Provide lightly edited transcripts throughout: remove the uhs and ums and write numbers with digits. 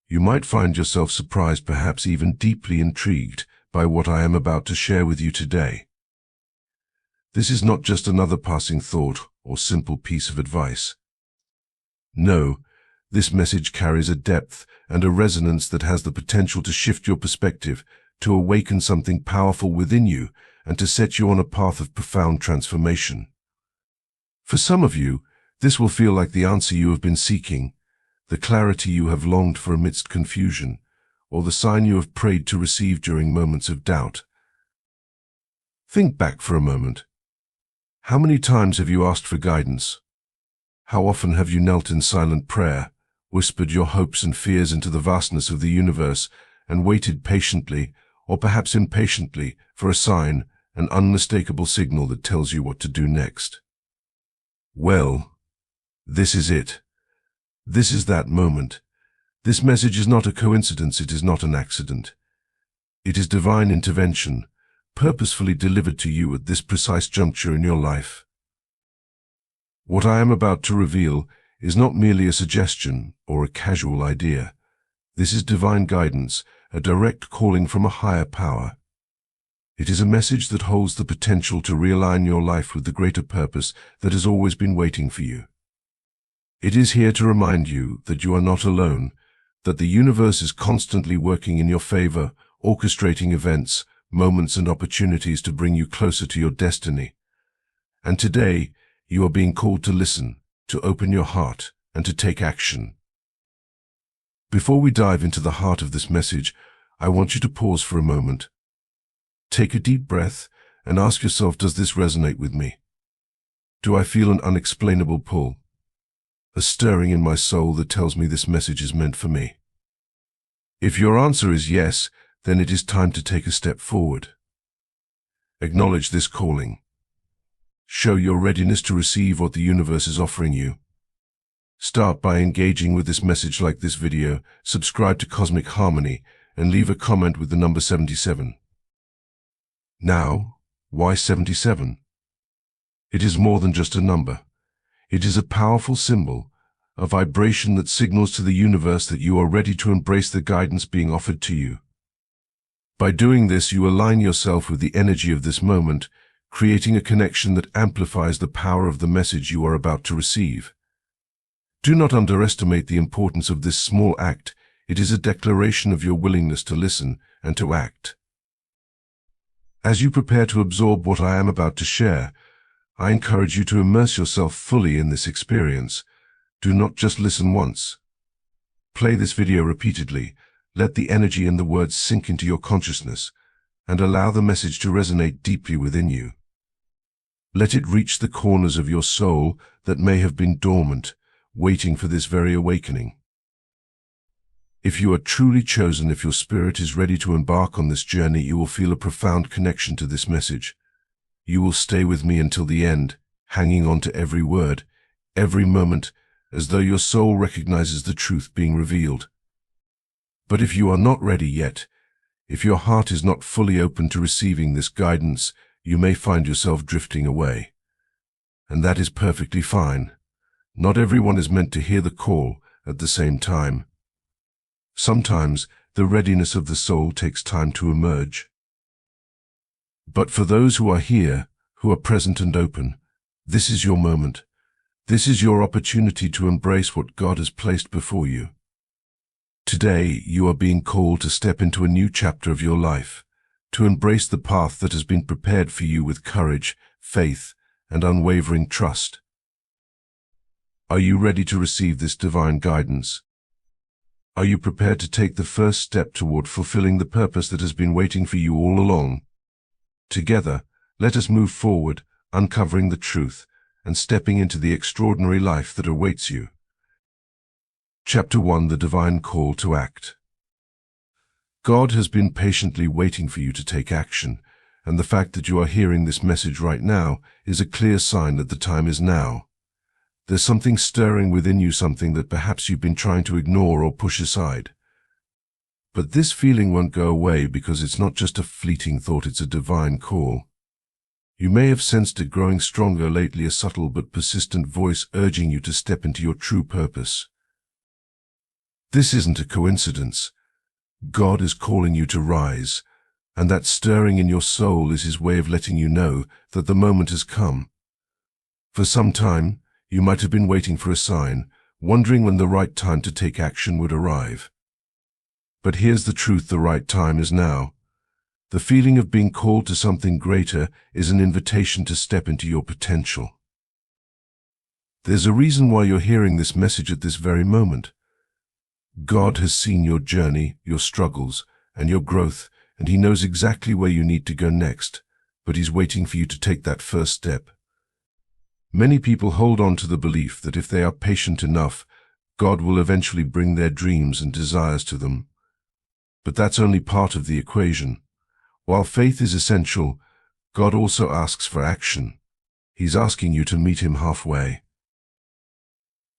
You might find yourself surprised, perhaps even deeply intrigued by what I am about to share with you today. This is not just another passing thought or simple piece of advice. No, this message carries a depth and a resonance that has the potential to shift your perspective, to awaken something powerful within you, and to set you on a path of profound transformation. For some of you, this will feel like the answer you have been seeking, the clarity you have longed for amidst confusion, or the sign you have prayed to receive during moments of doubt. Think back for a moment. How many times have you asked for guidance? How often have you knelt in silent prayer, whispered your hopes and fears into the vastness of the universe, and waited patiently, or perhaps impatiently, for a sign, an unmistakable signal that tells you what to do next? Well, this is it. This is that moment. This message is not a coincidence, it is not an accident. It is divine intervention, purposefully delivered to you at this precise juncture in your life. What I am about to reveal is not merely a suggestion or a casual idea. This is divine guidance, a direct calling from a higher power. It is a message that holds the potential to realign your life with the greater purpose that has always been waiting for you. It is here to remind you that you are not alone, that the universe is constantly working in your favor, orchestrating events, moments and opportunities to bring you closer to your destiny. And today, you are being called to listen, to open your heart, and to take action. Before we dive into the heart of this message, I want you to pause for a moment. Take a deep breath and ask yourself, does this resonate with me? Do I feel an unexplainable pull? A stirring in my soul that tells me this message is meant for me? If your answer is yes, then it is time to take a step forward. Acknowledge this calling. Show your readiness to receive what the universe is offering you. Start by engaging with this message, like this video, subscribe to Cosmic Harmony, and leave a comment with the number 77. Now, why 77? It is more than just a number. It is a powerful symbol, a vibration that signals to the universe that you are ready to embrace the guidance being offered to you. By doing this, you align yourself with the energy of this moment, creating a connection that amplifies the power of the message you are about to receive. Do not underestimate the importance of this small act. It is a declaration of your willingness to listen and to act. As you prepare to absorb what I am about to share, I encourage you to immerse yourself fully in this experience. Do not just listen once. Play this video repeatedly. Let the energy and the words sink into your consciousness, and allow the message to resonate deeply within you. Let it reach the corners of your soul that may have been dormant, waiting for this very awakening. If you are truly chosen, if your spirit is ready to embark on this journey, you will feel a profound connection to this message. You will stay with me until the end, hanging on to every word, every moment, as though your soul recognizes the truth being revealed. But if you are not ready yet, if your heart is not fully open to receiving this guidance, you may find yourself drifting away. And that is perfectly fine. Not everyone is meant to hear the call at the same time. Sometimes the readiness of the soul takes time to emerge. But for those who are here, who are present and open, this is your moment. This is your opportunity to embrace what God has placed before you. Today, you are being called to step into a new chapter of your life, to embrace the path that has been prepared for you with courage, faith, and unwavering trust. Are you ready to receive this divine guidance? Are you prepared to take the first step toward fulfilling the purpose that has been waiting for you all along? Together, let us move forward, uncovering the truth and stepping into the extraordinary life that awaits you. Chapter 1: The Divine Call to Act. God has been patiently waiting for you to take action, and the fact that you are hearing this message right now is a clear sign that the time is now. There's something stirring within you, something that perhaps you've been trying to ignore or push aside. But this feeling won't go away, because it's not just a fleeting thought, it's a divine call. You may have sensed it growing stronger lately, a subtle but persistent voice urging you to step into your true purpose. This isn't a coincidence. God is calling you to rise, and that stirring in your soul is His way of letting you know that the moment has come. For some time, you might have been waiting for a sign, wondering when the right time to take action would arrive. But here's the truth: the right time is now. The feeling of being called to something greater is an invitation to step into your potential. There's a reason why you're hearing this message at this very moment. God has seen your journey, your struggles, and your growth, and He knows exactly where you need to go next, but He's waiting for you to take that first step. Many people hold on to the belief that if they are patient enough, God will eventually bring their dreams and desires to them. But that's only part of the equation. While faith is essential, God also asks for action. He's asking you to meet Him halfway.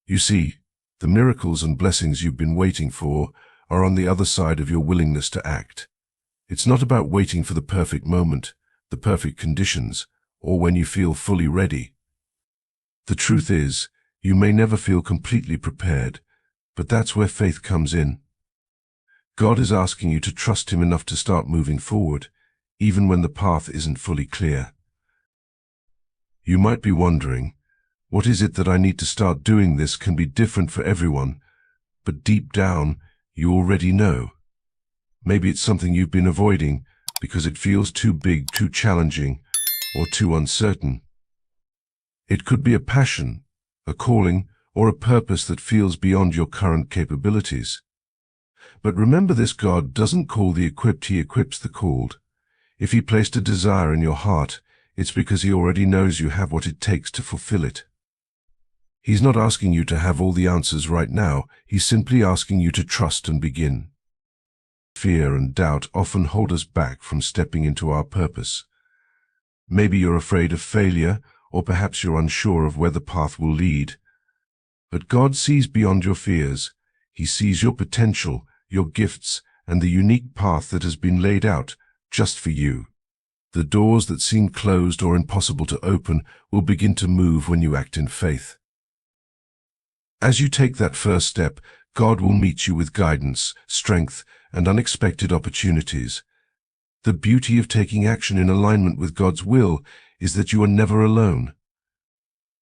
You see, the miracles and blessings you've been waiting for are on the other side of your willingness to act. It's not about waiting for the perfect moment, the perfect conditions, or when you feel fully ready. The truth is, you may never feel completely prepared, but that's where faith comes in. God is asking you to trust Him enough to start moving forward, even when the path isn't fully clear. You might be wondering, what is it that I need to start doing? This can be different for everyone, but deep down, you already know. Maybe it's something you've been avoiding because it feels too big, too challenging, or too uncertain. It could be a passion, a calling, or a purpose that feels beyond your current capabilities. But remember this: God doesn't call the equipped, He equips the called. If He placed a desire in your heart, it's because He already knows you have what it takes to fulfill it. He's not asking you to have all the answers right now. He's simply asking you to trust and begin. Fear and doubt often hold us back from stepping into our purpose. Maybe you're afraid of failure, or perhaps you're unsure of where the path will lead. But God sees beyond your fears. He sees your potential, your gifts, and the unique path that has been laid out just for you. The doors that seem closed or impossible to open will begin to move when you act in faith. As you take that first step, God will meet you with guidance, strength, and unexpected opportunities. The beauty of taking action in alignment with God's will is that you are never alone.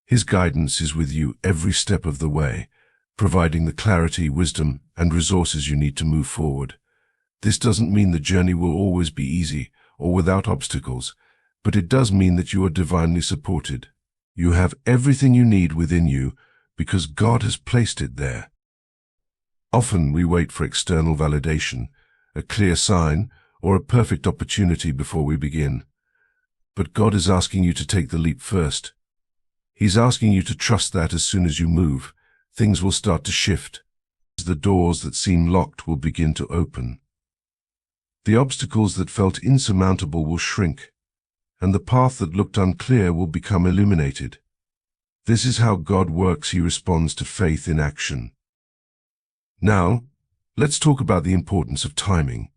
His guidance is with you every step of the way, providing the clarity, wisdom, and resources you need to move forward. This doesn't mean the journey will always be easy or without obstacles, but it does mean that you are divinely supported. You have everything you need within you because God has placed it there. Often we wait for external validation, a clear sign, or a perfect opportunity before we begin. But God is asking you to take the leap first. He's asking you to trust that as soon as you move, things will start to shift. The doors that seem locked will begin to open. The obstacles that felt insurmountable will shrink, and the path that looked unclear will become illuminated. This is how God works. He responds to faith in action. Now, let's talk about the importance of timing.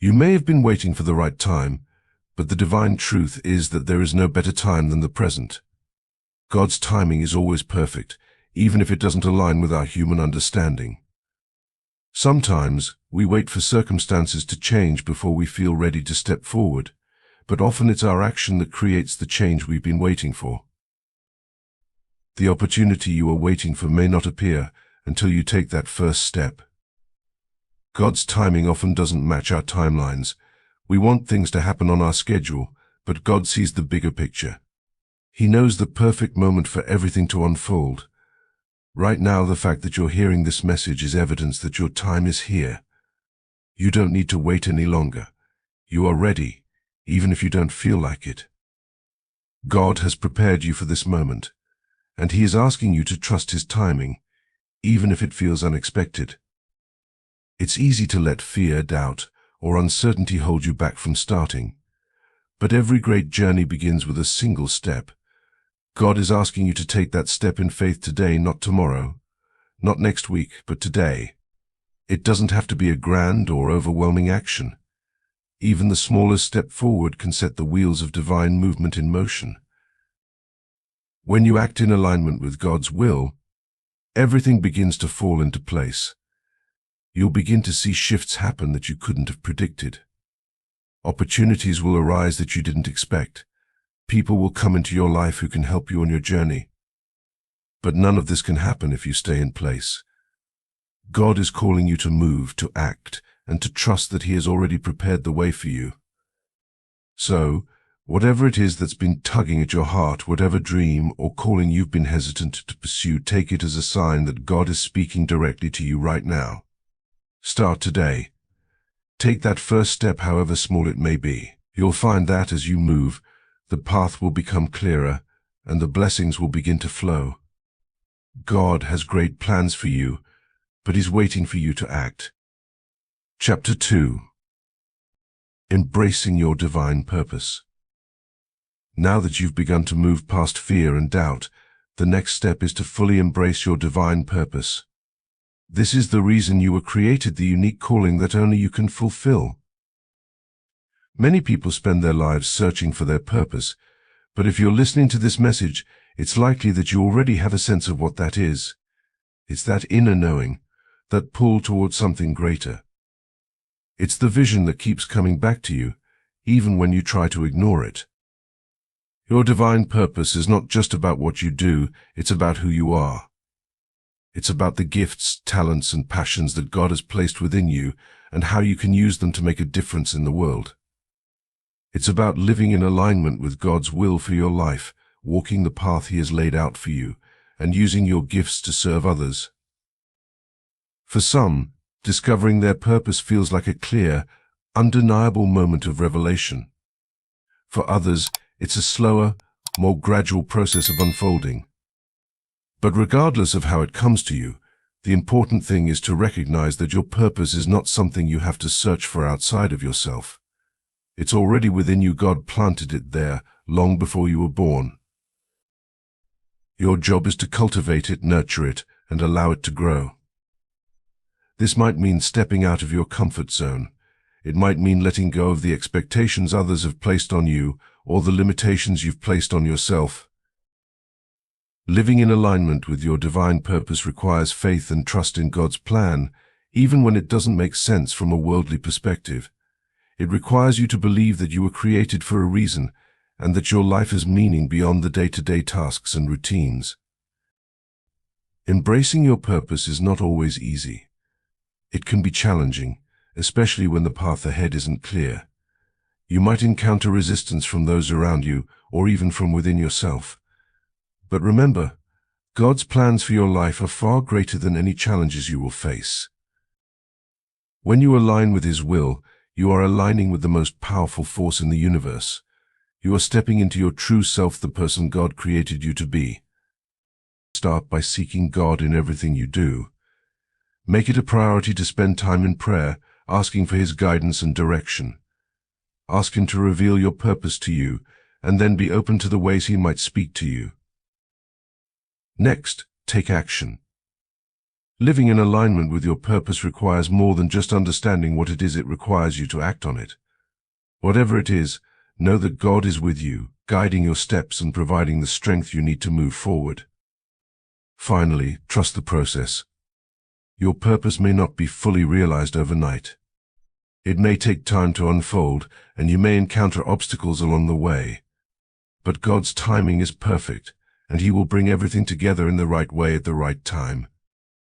You may have been waiting for the right time, but the divine truth is that there is no better time than the present. God's timing is always perfect, even if it doesn't align with our human understanding. Sometimes we wait for circumstances to change before we feel ready to step forward, but often it's our action that creates the change we've been waiting for. The opportunity you are waiting for may not appear until you take that first step. God's timing often doesn't match our timelines. We want things to happen on our schedule, but God sees the bigger picture. He knows the perfect moment for everything to unfold. Right now, the fact that you're hearing this message is evidence that your time is here. You don't need to wait any longer. You are ready, even if you don't feel like it. God has prepared you for this moment, and He is asking you to trust His timing, even if it feels unexpected. It's easy to let fear, doubt, or uncertainty hold you back from starting. But every great journey begins with a single step. God is asking you to take that step in faith today, not tomorrow, not next week, but today. It doesn't have to be a grand or overwhelming action. Even the smallest step forward can set the wheels of divine movement in motion. When you act in alignment with God's will, everything begins to fall into place. You'll begin to see shifts happen that you couldn't have predicted. Opportunities will arise that you didn't expect. People will come into your life who can help you on your journey. But none of this can happen if you stay in place. God is calling you to move, to act, and to trust that He has already prepared the way for you. So, whatever it is that's been tugging at your heart, whatever dream or calling you've been hesitant to pursue, take it as a sign that God is speaking directly to you right now. Start today. Take that first step, however small it may be. You'll find that as you move, the path will become clearer and the blessings will begin to flow. God has great plans for you, but He's waiting for you to act. Chapter 2. Embracing your divine purpose. Now that you've begun to move past fear and doubt, the next step is to fully embrace your divine purpose. This is the reason you were created, the unique calling that only you can fulfill. Many people spend their lives searching for their purpose, but if you're listening to this message, it's likely that you already have a sense of what that is. It's that inner knowing, that pull towards something greater. It's the vision that keeps coming back to you, even when you try to ignore it. Your divine purpose is not just about what you do, it's about who you are. It's about the gifts, talents, and passions that God has placed within you and how you can use them to make a difference in the world. It's about living in alignment with God's will for your life, walking the path He has laid out for you, and using your gifts to serve others. For some, discovering their purpose feels like a clear, undeniable moment of revelation. For others, it's a slower, more gradual process of unfolding. But regardless of how it comes to you, the important thing is to recognize that your purpose is not something you have to search for outside of yourself. It's already within you. God planted it there long before you were born. Your job is to cultivate it, nurture it, and allow it to grow. This might mean stepping out of your comfort zone. It might mean letting go of the expectations others have placed on you or the limitations you've placed on yourself. Living in alignment with your divine purpose requires faith and trust in God's plan, even when it doesn't make sense from a worldly perspective. It requires you to believe that you were created for a reason and that your life has meaning beyond the day-to-day tasks and routines. Embracing your purpose is not always easy. It can be challenging, especially when the path ahead isn't clear. You might encounter resistance from those around you or even from within yourself. But remember, God's plans for your life are far greater than any challenges you will face. When you align with His will, you are aligning with the most powerful force in the universe. You are stepping into your true self, the person God created you to be. Start by seeking God in everything you do. Make it a priority to spend time in prayer, asking for His guidance and direction. Ask Him to reveal your purpose to you, and then be open to the ways He might speak to you. Next, take action. Living in alignment with your purpose requires more than just understanding what it is. It requires you to act on it. Whatever it is, know that God is with you, guiding your steps and providing the strength you need to move forward. Finally, trust the process. Your purpose may not be fully realized overnight. It may take time to unfold, and you may encounter obstacles along the way. But God's timing is perfect, and He will bring everything together in the right way at the right time.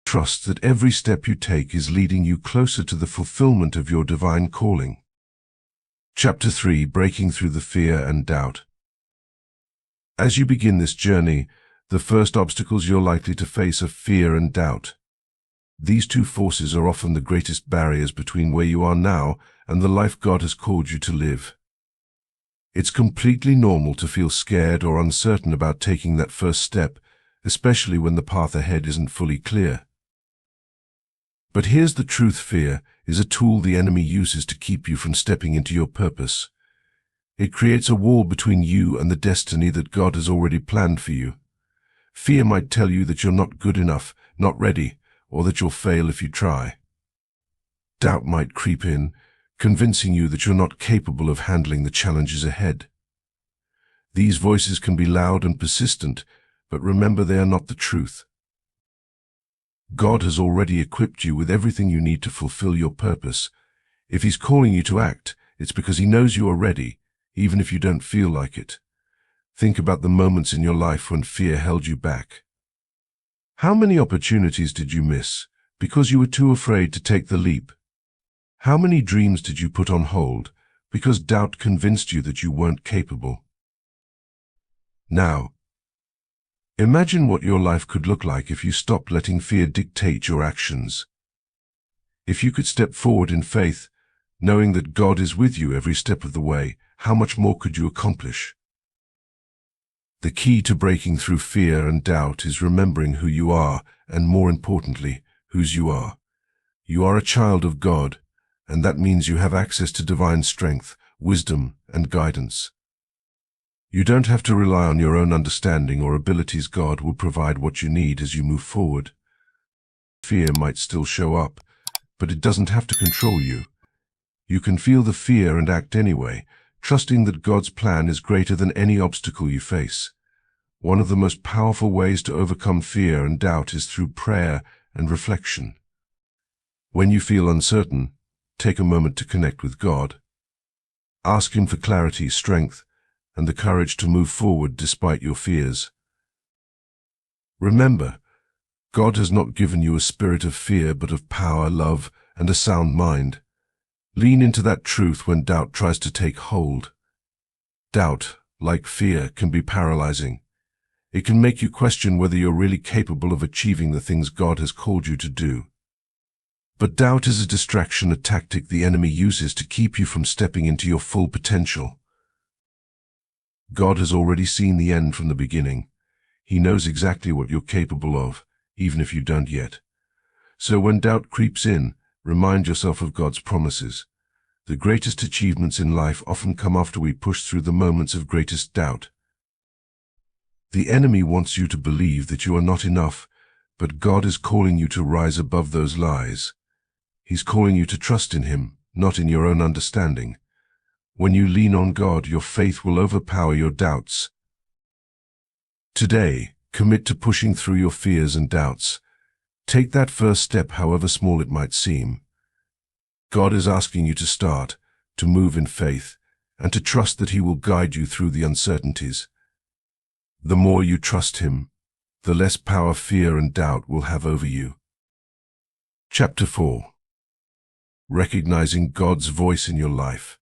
Trust that every step you take is leading you closer to the fulfillment of your divine calling. Chapter 3. Breaking through the fear and doubt. As you begin this journey, the first obstacles you're likely to face are fear and doubt. These two forces are often the greatest barriers between where you are now and the life God has called you to live. It's completely normal to feel scared or uncertain about taking that first step, especially when the path ahead isn't fully clear. But here's the truth: fear is a tool the enemy uses to keep you from stepping into your purpose. It creates a wall between you and the destiny that God has already planned for you. Fear might tell you that you're not good enough, not ready, or that you'll fail if you try. Doubt might creep in, convincing you that you're not capable of handling the challenges ahead. These voices can be loud and persistent, but remember, they are not the truth. God has already equipped you with everything you need to fulfill your purpose. If He's calling you to act, it's because He knows you are ready, even if you don't feel like it. Think about the moments in your life when fear held you back. How many opportunities did you miss because you were too afraid to take the leap? How many dreams did you put on hold because doubt convinced you that you weren't capable? Now, imagine what your life could look like if you stopped letting fear dictate your actions. If you could step forward in faith, knowing that God is with you every step of the way, how much more could you accomplish? The key to breaking through fear and doubt is remembering who you are, and more importantly, whose you are. You are a child of God, and that means you have access to divine strength, wisdom, and guidance. You don't have to rely on your own understanding or abilities. God will provide what you need as you move forward. Fear might still show up, but it doesn't have to control you. You can feel the fear and act anyway, trusting that God's plan is greater than any obstacle you face. One of the most powerful ways to overcome fear and doubt is through prayer and reflection. When you feel uncertain, take a moment to connect with God. Ask Him for clarity, strength, and the courage to move forward despite your fears. Remember, God has not given you a spirit of fear, but of power, love, and a sound mind. Lean into that truth when doubt tries to take hold. Doubt, like fear, can be paralyzing. It can make you question whether you're really capable of achieving the things God has called you to do. But doubt is a distraction, a tactic the enemy uses to keep you from stepping into your full potential. God has already seen the end from the beginning. He knows exactly what you're capable of, even if you don't yet. So when doubt creeps in, remind yourself of God's promises. The greatest achievements in life often come after we push through the moments of greatest doubt. The enemy wants you to believe that you are not enough, but God is calling you to rise above those lies. He's calling you to trust in Him, not in your own understanding. When you lean on God, your faith will overpower your doubts. Today, commit to pushing through your fears and doubts. Take that first step, however small it might seem. God is asking you to start, to move in faith, and to trust that He will guide you through the uncertainties. The more you trust Him, the less power fear and doubt will have over you. Chapter 4. Recognizing God's voice in your life.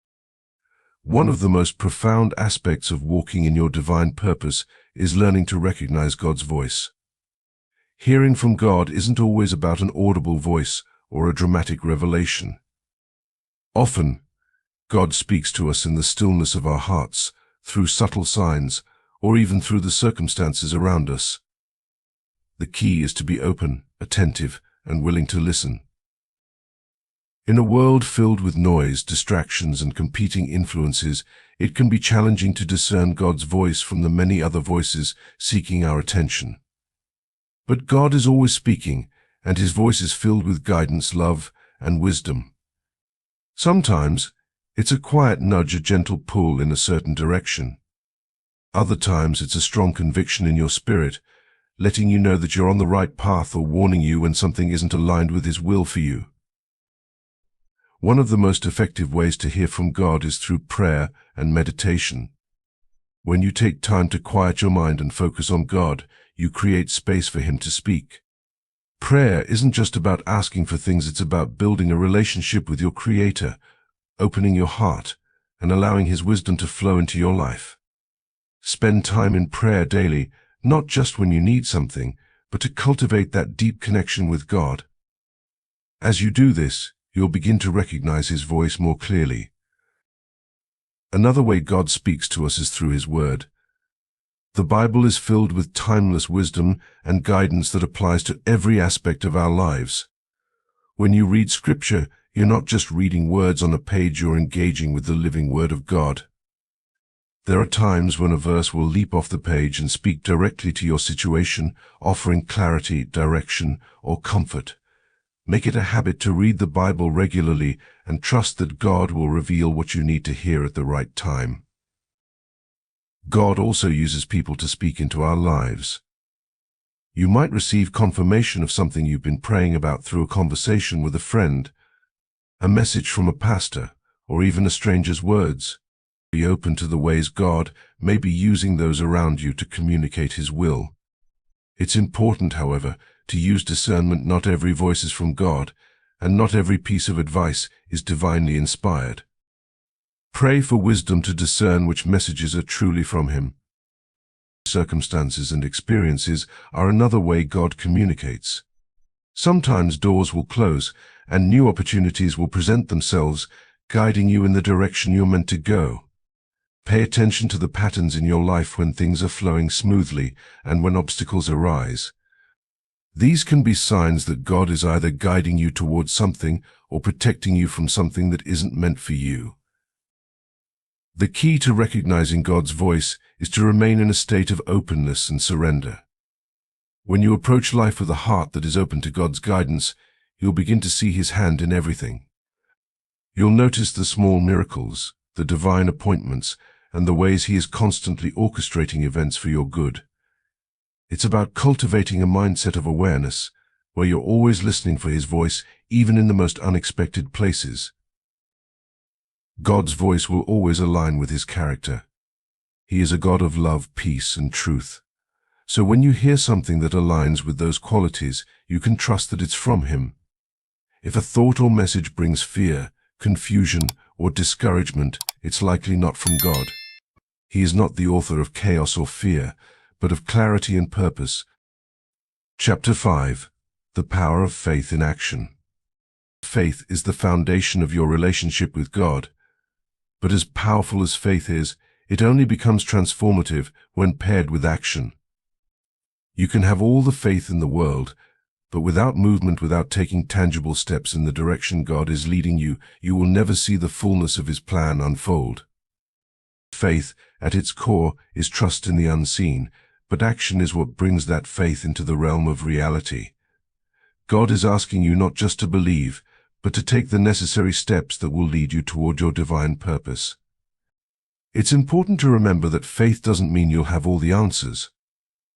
One of the most profound aspects of walking in your divine purpose is learning to recognize God's voice. Hearing from God isn't always about an audible voice or a dramatic revelation. Often, God speaks to us in the stillness of our hearts, through subtle signs, or even through the circumstances around us. The key is to be open, attentive, and willing to listen. In a world filled with noise, distractions, and competing influences, it can be challenging to discern God's voice from the many other voices seeking our attention. But God is always speaking, and His voice is filled with guidance, love, and wisdom. Sometimes, it's a quiet nudge, a gentle pull in a certain direction. Other times, it's a strong conviction in your spirit, letting you know that you're on the right path or warning you when something isn't aligned with His will for you. One of the most effective ways to hear from God is through prayer and meditation. When you take time to quiet your mind and focus on God, you create space for Him to speak. Prayer isn't just about asking for things, it's about building a relationship with your Creator, opening your heart, and allowing His wisdom to flow into your life. Spend time in prayer daily, not just when you need something, but to cultivate that deep connection with God. As you do this, you'll begin to recognize His voice more clearly. Another way God speaks to us is through His Word. The Bible is filled with timeless wisdom and guidance that applies to every aspect of our lives. When you read Scripture, you're not just reading words on a page, you're engaging with the living Word of God. There are times when a verse will leap off the page and speak directly to your situation, offering clarity, direction, or comfort. Make it a habit to read the Bible regularly and trust that God will reveal what you need to hear at the right time. God also uses people to speak into our lives. You might receive confirmation of something you've been praying about through a conversation with a friend, a message from a pastor, or even a stranger's words. Be open to the ways God may be using those around you to communicate His will. It's important, however, to use discernment. Not every voice is from God, and not every piece of advice is divinely inspired. Pray for wisdom to discern which messages are truly from Him. Circumstances and experiences are another way God communicates. Sometimes doors will close, and new opportunities will present themselves, guiding you in the direction you're meant to go. Pay attention to the patterns in your life when things are flowing smoothly and when obstacles arise. These can be signs that God is either guiding you towards something or protecting you from something that isn't meant for you. The key to recognizing God's voice is to remain in a state of openness and surrender. When you approach life with a heart that is open to God's guidance, you'll begin to see His hand in everything. You'll notice the small miracles, the divine appointments, and the ways He is constantly orchestrating events for your good. It's about cultivating a mindset of awareness, where you're always listening for His voice, even in the most unexpected places. God's voice will always align with His character. He is a God of love, peace, and truth. So when you hear something that aligns with those qualities, you can trust that it's from Him. If a thought or message brings fear, confusion, or discouragement, it's likely not from God. He is not the author of chaos or fear, but of clarity and purpose. Chapter 5. The Power of Faith in Action. Faith is the foundation of your relationship with God. But as powerful as faith is, it only becomes transformative when paired with action. You can have all the faith in the world, but without movement, without taking tangible steps in the direction God is leading you, you will never see the fullness of His plan unfold. Faith, at its core, is trust in the unseen, but action is what brings that faith into the realm of reality. God is asking you not just to believe, but to take the necessary steps that will lead you toward your divine purpose. It's important to remember that faith doesn't mean you'll have all the answers.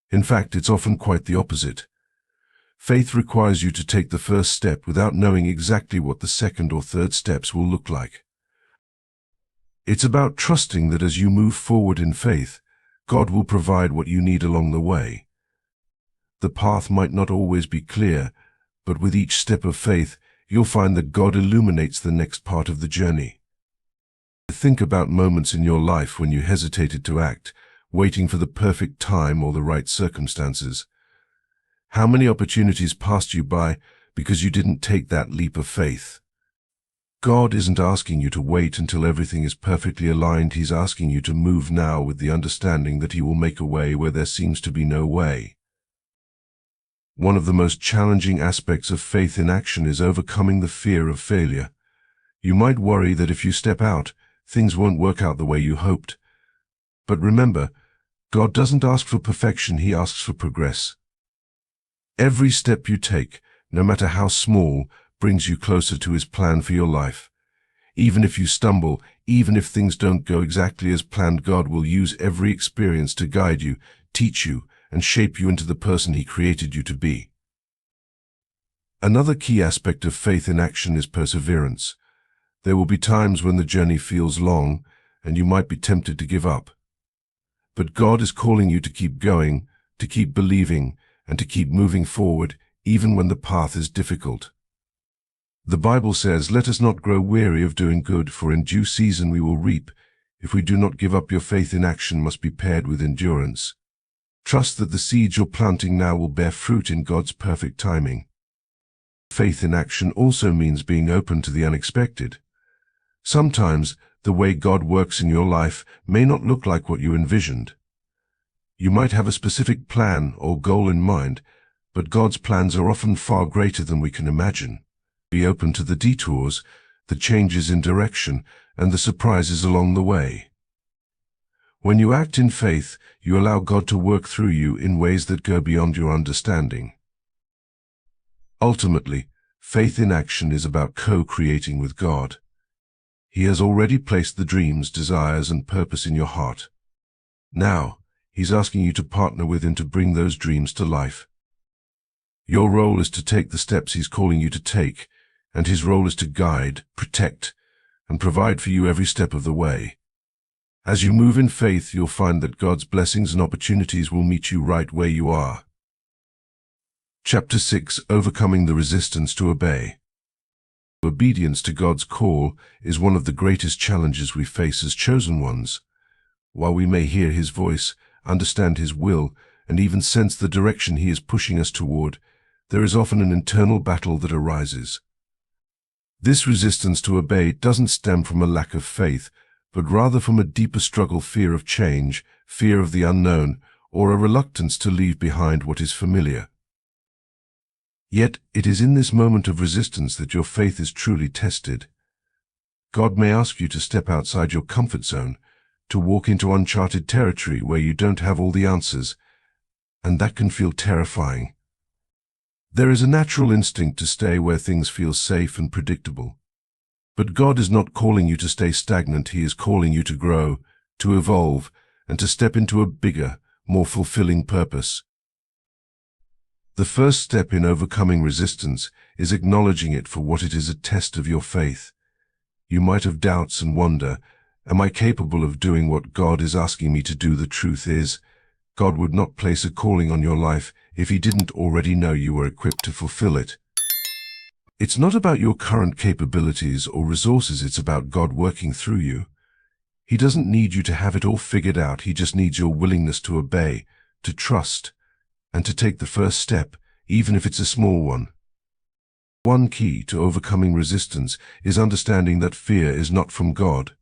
In fact, it's often quite the opposite. Faith requires you to take the first step without knowing exactly what the second or third steps will look like. It's about trusting that as you move forward in faith, God will provide what you need along the way. The path might not always be clear, but with each step of faith, you'll find that God illuminates the next part of the journey. Think about moments in your life when you hesitated to act, waiting for the perfect time or the right circumstances. How many opportunities passed you by because you didn't take that leap of faith? God isn't asking you to wait until everything is perfectly aligned. He's asking you to move now with the understanding that He will make a way where there seems to be no way. One of the most challenging aspects of faith in action is overcoming the fear of failure. You might worry that if you step out, things won't work out the way you hoped. But remember, God doesn't ask for perfection, He asks for progress. Every step you take, no matter how small, brings you closer to His plan for your life. Even if you stumble, even if things don't go exactly as planned, God will use every experience to guide you, teach you, and shape you into the person He created you to be. Another key aspect of faith in action is perseverance. There will be times when the journey feels long, and you might be tempted to give up. But God is calling you to keep going, to keep believing, and to keep moving forward, even when the path is difficult. The Bible says, "Let us not grow weary of doing good, for in due season we will reap, if we do not give up." Your faith in action must be paired with endurance. Trust that the seeds you're planting now will bear fruit in God's perfect timing. Faith in action also means being open to the unexpected. Sometimes, the way God works in your life may not look like what you envisioned. You might have a specific plan or goal in mind, but God's plans are often far greater than we can imagine. Be open to the detours, the changes in direction, and the surprises along the way. When you act in faith, you allow God to work through you in ways that go beyond your understanding. Ultimately, faith in action is about co-creating with God. He has already placed the dreams, desires, and purpose in your heart. Now, He's asking you to partner with Him to bring those dreams to life. Your role is to take the steps He's calling you to take, and His role is to guide, protect, and provide for you every step of the way. As you move in faith, you'll find that God's blessings and opportunities will meet you right where you are. Chapter 6: Overcoming the Resistance to Obey. Obedience to God's call is one of the greatest challenges we face as chosen ones. While we may hear His voice, understand His will, and even sense the direction He is pushing us toward, there is often an internal battle that arises. This resistance to obey doesn't stem from a lack of faith, but rather from a deeper struggle, fear of change, fear of the unknown, or a reluctance to leave behind what is familiar. Yet it is in this moment of resistance that your faith is truly tested. God may ask you to step outside your comfort zone, to walk into uncharted territory where you don't have all the answers, and that can feel terrifying. There is a natural instinct to stay where things feel safe and predictable. But God is not calling you to stay stagnant. He is calling you to grow, to evolve, and to step into a bigger, more fulfilling purpose. The first step in overcoming resistance is acknowledging it for what it is, a test of your faith. You might have doubts and wonder, am I capable of doing what God is asking me to do? The truth is, God would not place a calling on your life if He didn't already know you were equipped to fulfill it. It's not about your current capabilities or resources, it's about God working through you. He doesn't need you to have it all figured out. He just needs your willingness to obey, to trust, and to take the first step, even if it's a small one. One key to overcoming resistance is understanding that fear is not from God.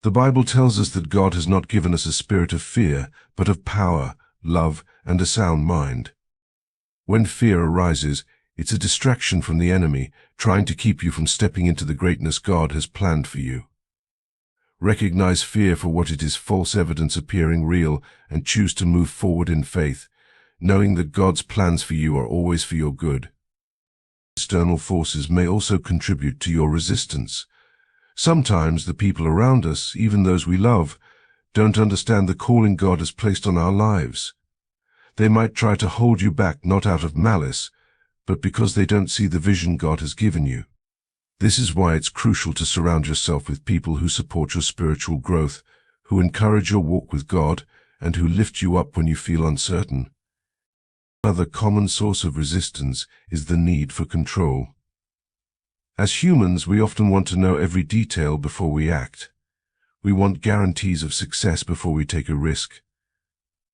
The Bible tells us that God has not given us a spirit of fear, but of power, love, and a sound mind. When fear arises, it's a distraction from the enemy, trying to keep you from stepping into the greatness God has planned for you. Recognize fear for what it is, false evidence appearing real, and choose to move forward in faith, knowing that God's plans for you are always for your good. External forces may also contribute to your resistance. Sometimes the people around us, even those we love, don't understand the calling God has placed on our lives. They might try to hold you back, not out of malice, but because they don't see the vision God has given you. This is why it's crucial to surround yourself with people who support your spiritual growth, who encourage your walk with God, and who lift you up when you feel uncertain. Another common source of resistance is the need for control. As humans, we often want to know every detail before we act. We want guarantees of success before we take a risk.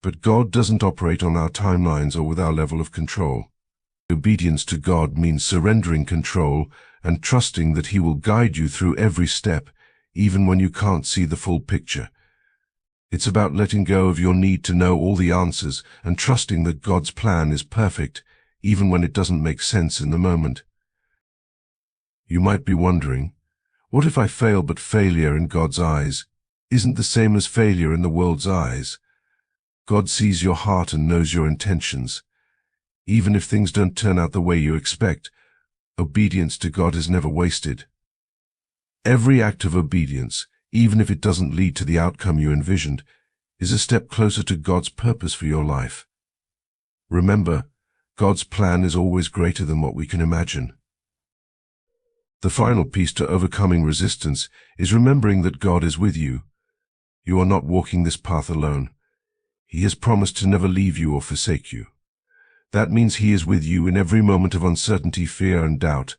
But God doesn't operate on our timelines or with our level of control. Obedience to God means surrendering control and trusting that He will guide you through every step, even when you can't see the full picture. It's about letting go of your need to know all the answers and trusting that God's plan is perfect, even when it doesn't make sense in the moment. You might be wondering, what if I fail? But failure in God's eyes isn't the same as failure in the world's eyes. God sees your heart and knows your intentions. Even if things don't turn out the way you expect, obedience to God is never wasted. Every act of obedience, even if it doesn't lead to the outcome you envisioned, is a step closer to God's purpose for your life. Remember, God's plan is always greater than what we can imagine. The final piece to overcoming resistance is remembering that God is with you. You are not walking this path alone. He has promised to never leave you or forsake you. That means He is with you in every moment of uncertainty, fear, and doubt.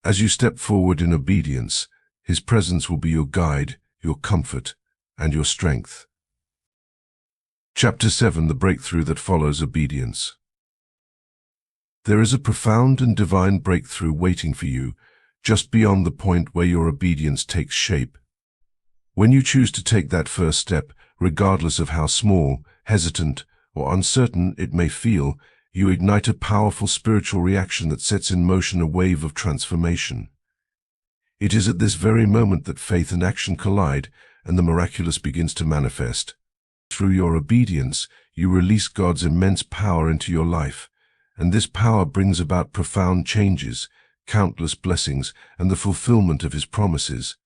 As you step forward in obedience, His presence will be your guide, your comfort, and your strength. Chapter 7: The Breakthrough that Follows Obedience. There is a profound and divine breakthrough waiting for you, just beyond the point where your obedience takes shape. When you choose to take that first step, regardless of how small, hesitant, or uncertain it may feel, you ignite a powerful spiritual reaction that sets in motion a wave of transformation. It is at this very moment that faith and action collide, and the miraculous begins to manifest. Through your obedience, you release God's immense power into your life, and this power brings about profound changes, countless blessings, and the fulfillment of His promises.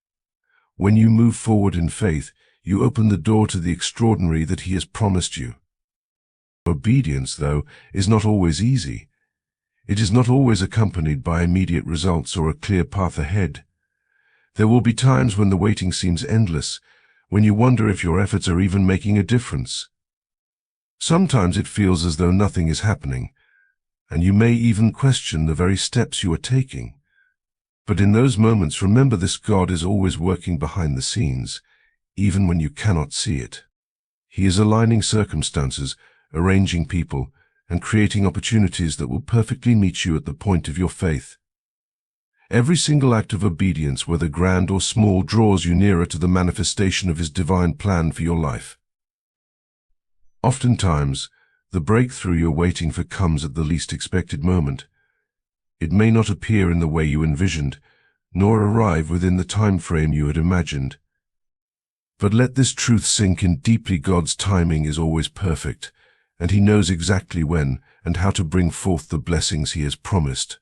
When you move forward in faith, you open the door to the extraordinary that He has promised you. Obedience, though, is not always easy. It is not always accompanied by immediate results or a clear path ahead. There will be times when the waiting seems endless, when you wonder if your efforts are even making a difference. Sometimes it feels as though nothing is happening, and you may even question the very steps you are taking. But in those moments, remember this: God is always working behind the scenes, even when you cannot see it. He is aligning circumstances, arranging people, and creating opportunities that will perfectly meet you at the point of your faith. Every single act of obedience, whether grand or small, draws you nearer to the manifestation of His divine plan for your life. Oftentimes, the breakthrough you're waiting for comes at the least expected moment. It may not appear in the way you envisioned, nor arrive within the time frame you had imagined. But let this truth sink in deeply: God's timing is always perfect, and He knows exactly when and how to bring forth the blessings He has promised.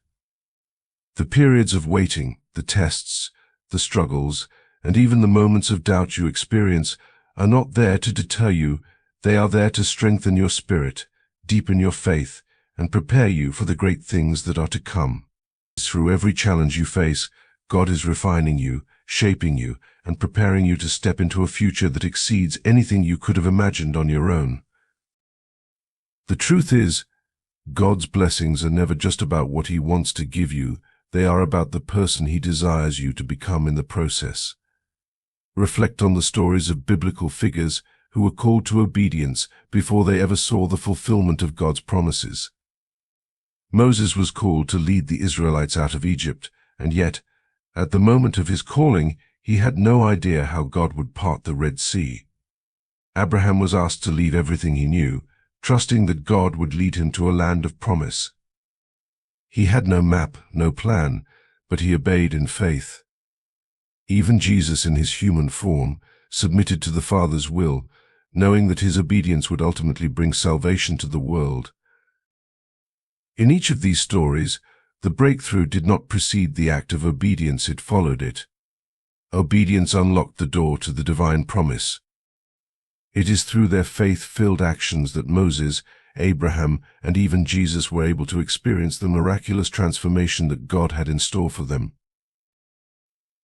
The periods of waiting, the tests, the struggles, and even the moments of doubt you experience are not there to deter you. They are there to strengthen your spirit, deepen your faith, and prepare you for the great things that are to come. Through every challenge you face, God is refining you, shaping you, and preparing you to step into a future that exceeds anything you could have imagined on your own. The truth is, God's blessings are never just about what He wants to give you. They are about the person He desires you to become in the process. Reflect on the stories of biblical figures who were called to obedience before they ever saw the fulfillment of God's promises. Moses was called to lead the Israelites out of Egypt, and yet, at the moment of his calling, he had no idea how God would part the Red Sea. Abraham was asked to leave everything he knew, trusting that God would lead him to a land of promise. He had no map, no plan, but he obeyed in faith. Even Jesus, in His human form, submitted to the Father's will, knowing that His obedience would ultimately bring salvation to the world. In each of these stories, the breakthrough did not precede the act of obedience, it followed it. Obedience unlocked the door to the divine promise. It is through their faith-filled actions that Moses, Abraham, and even Jesus were able to experience the miraculous transformation that God had in store for them.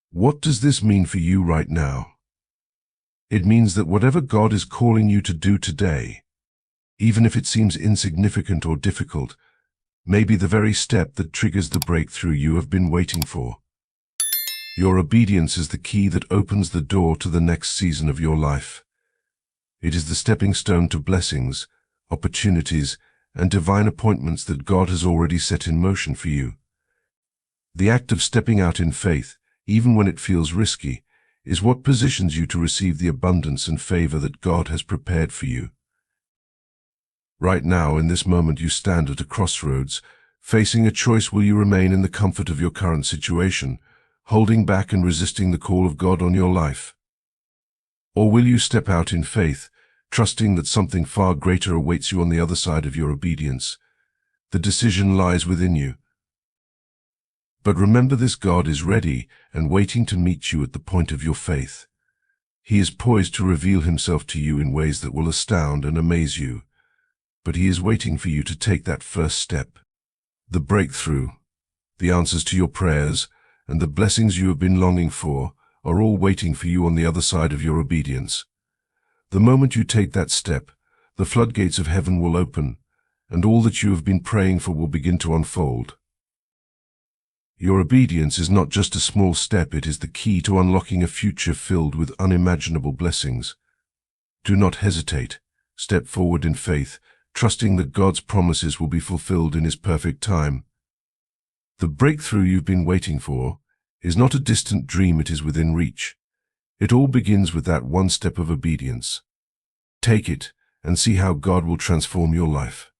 What does this mean for you right now? It means that whatever God is calling you to do today, even if it seems insignificant or difficult, may be the very step that triggers the breakthrough you have been waiting for. Your obedience is the key that opens the door to the next season of your life. It is the stepping stone to blessings, opportunities, and divine appointments that God has already set in motion for you. The act of stepping out in faith, even when it feels risky, is what positions you to receive the abundance and favor that God has prepared for you. Right now, in this moment, you stand at a crossroads, facing a choice: will you remain in the comfort of your current situation, holding back and resisting the call of God on your life? Or will you step out in faith, trusting that something far greater awaits you on the other side of your obedience? The decision lies within you. But remember this: God is ready and waiting to meet you at the point of your faith. He is poised to reveal Himself to you in ways that will astound and amaze you. But He is waiting for you to take that first step. The breakthrough, the answers to your prayers, and the blessings you have been longing for are all waiting for you on the other side of your obedience. The moment you take that step, the floodgates of heaven will open, and all that you have been praying for will begin to unfold. Your obedience is not just a small step, it is the key to unlocking a future filled with unimaginable blessings. Do not hesitate. Step forward in faith, trusting that God's promises will be fulfilled in His perfect time. The breakthrough you've been waiting for is not a distant dream, it is within reach. It all begins with that one step of obedience. Take it and see how God will transform your life.